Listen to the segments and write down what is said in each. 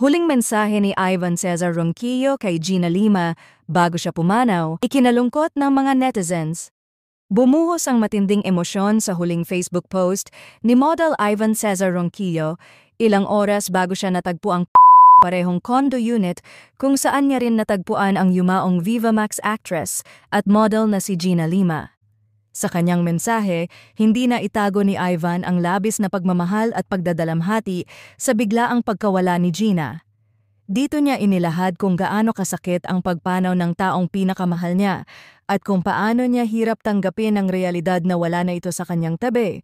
Huling mensahe ni Ivan Cesar Ronquillo kay Gina Lima bago siya pumanaw, ikinalungkot ng mga netizens. Bumuhos ang matinding emosyon sa huling Facebook post ni model Ivan Cesar Ronquillo ilang oras bago siya natagpo ang parehong condo unit kung saan niya rin natagpuan ang yumaong Viva Max actress at model na si Gina Lima. Sa kanyang mensahe, hindi na itago ni Ivan ang labis na pagmamahal at pagdadalamhati sa biglaang pagkawala ni Gina. Dito niya inilahad kung gaano kasakit ang pagpanaw ng taong pinakamahal niya at kung paano niya hirap tanggapin ang realidad na wala na ito sa kanyang tabi.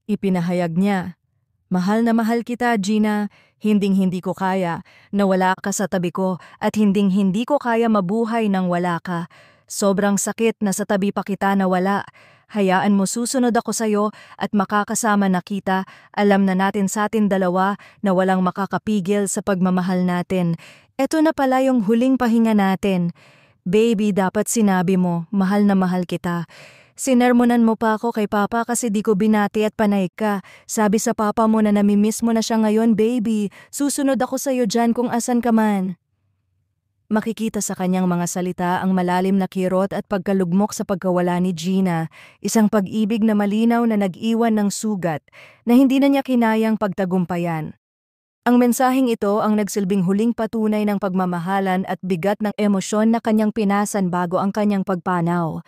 Ipinahayag niya, "Mahal na mahal kita, Gina. Hinding-hindi ko kaya na wala ka sa tabi ko at hinding-hindi ko kaya mabuhay nang wala ka. Sobrang sakit na sa tabi pa kita na wala. Hayaan mo susunod ako sa'yo at makakasama na kita. Alam na natin sa atin dalawa na walang makakapigil sa pagmamahal natin. Eto na pala yung huling pahinga natin. Baby, dapat sinabi mo, mahal na mahal kita. Sinermonan mo pa ako kay Papa kasi di ko binati at panay ka. Sabi sa Papa mo na namimiss mo na siya ngayon, baby. Susunod ako sa'yo dyan kung asan ka man." Makikita sa kanyang mga salita ang malalim na kirot at pagkalugmok sa pagkawala ni Gina, isang pag-ibig na malinaw na nag-iwan ng sugat na hindi na niya kinayang pagtagumpayan. Ang mensaheng ito ang nagsilbing huling patunay ng pagmamahalan at bigat ng emosyon na kanyang pinasan bago ang kanyang pagpanaw.